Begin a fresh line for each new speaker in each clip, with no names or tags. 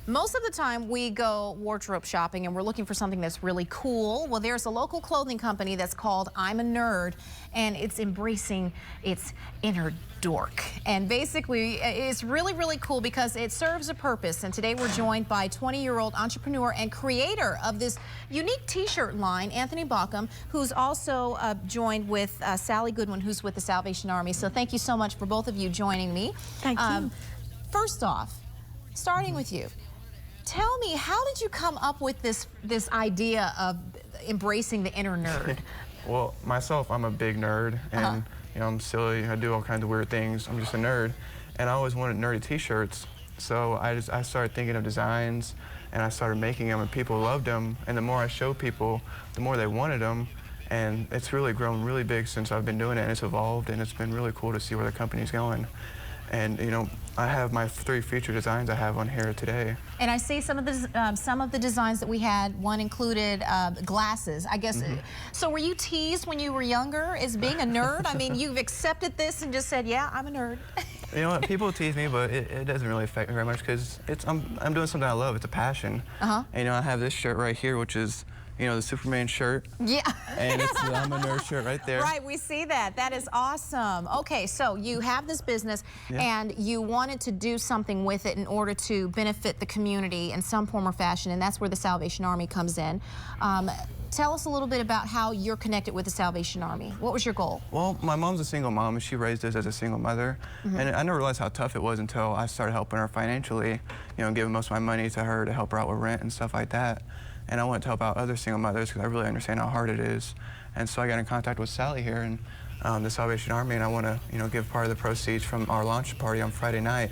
Most of the time we go wardrobe shopping and we're looking for something that's really cool. Well, there's a local clothing company that's called imAnerd, and it's embracing its inner dork. And basically, it's really, really cool because it serves a purpose. And today we're joined by 20-year-old entrepreneur and creator of this unique t-shirt line, Anthony Baucum, who's also joined with Sally Goodwin, who's with the Salvation Army. So thank you so much for both of you joining me.
Thank you.
First off, starting with you, tell me, how did you come up with this idea of embracing the inner nerd?
Well, myself, I'm a big nerd, and you know, I'm silly. I do all kinds of weird things. I'm just a nerd, and I always wanted nerdy T-shirts. So I started thinking of designs, and I started making them, and people loved them. And the more I showed people, the more they wanted them. And it's really grown really big since I've been doing it, and it's evolved, and it's been really cool to see where the company's going. And you know, I have my 3 feature designs I have on here today.
And I see some of the designs that we had. One included glasses, I guess. So were you teased when you were younger as being a nerd? I mean, you've accepted this and just said, yeah, I'm a nerd.
You know what? People tease me, but it doesn't really affect me very much because I'm doing something I love. It's a passion. And you know, I have this shirt right here, which is, you know, the Superman shirt. Yeah. And it's the imAnerd shirt right there.
Right, we see that. That is awesome. Okay, so you have this business and you wanted to do something with it in order to benefit the community in some form or fashion, and that's where the Salvation Army comes in. Tell us a little bit about how you're connected with the Salvation Army. What was your goal?
Well, my mom's a single mom, and she raised us as a single mother. And I never realized how tough it was until I started helping her financially, you know, giving most of my money to her to help her out with rent and stuff like that. And I wanted to help out other single mothers because I really understand how hard it is. And so I got in contact with Sally here and the Salvation Army, and I want to, you know, give part of the proceeds from our launch party on Friday night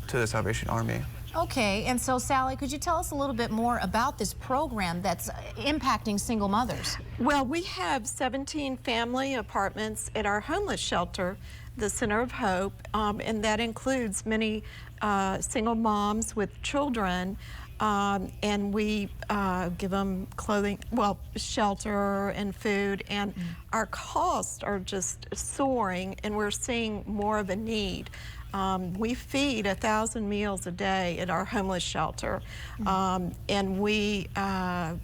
to the Salvation Army.
Okay, and so Sally, could you tell us a little bit more about this program that's impacting single mothers?
Well, we have 17 family apartments at our homeless shelter, the Center of Hope, and that includes many single moms with children. And we give them clothing, well, shelter and food, and our costs are just soaring, and we're seeing more of a need. We feed 1,000 meals a day at our homeless shelter, and we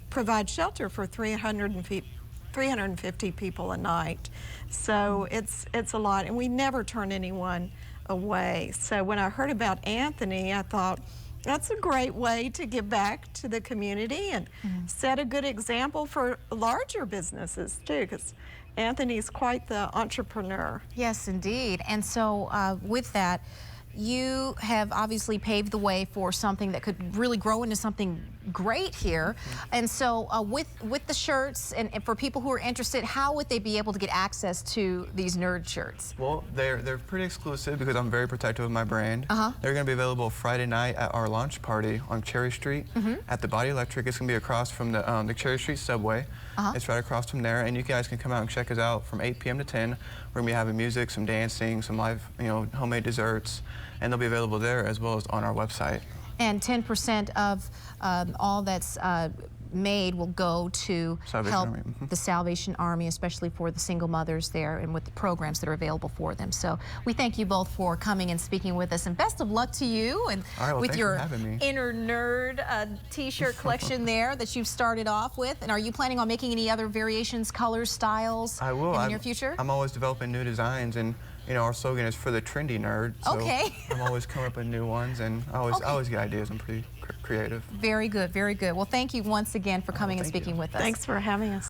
provide shelter for 350 people a night. So it's a lot, and we never turn anyone away. So when I heard about Anthony, I thought, that's a great way to give back to the community and set a good example for larger businesses too, because Anthony's quite the entrepreneur.
Yes, indeed. And so with that, you have obviously paved the way for something that could really grow into something great here. And so with the shirts, and for people who are interested, how would they be able to get access to these nerd shirts?
Well, they're pretty exclusive because I'm very protective of my brand. They're going to be available Friday night at our launch party on Cherry Street at the Body Electric. It's going to be across from the Cherry Street subway. It's right across from there, and you guys can come out and check us out from 8 p.m. to 10. We're going to be having music, some dancing, some live, you know, homemade desserts, and they'll be available there as well as on our website.
And 10% of all that's made will go to help the Salvation Army, especially for the single mothers there and with the programs that are available for them. So we thank you both for coming and speaking with us, and best of luck to you and with your inner nerd t-shirt collection there that you've started off with. And are you planning on making any other variations, colors, styles in the near future?
I'm always developing new designs, and you know, our slogan is for the trendy nerd. So I'm always coming up with new ones, and I always get ideas. I'm pretty creative.
Very good, very good. Well, thank you once again for coming and speaking with us.
Thanks for having us.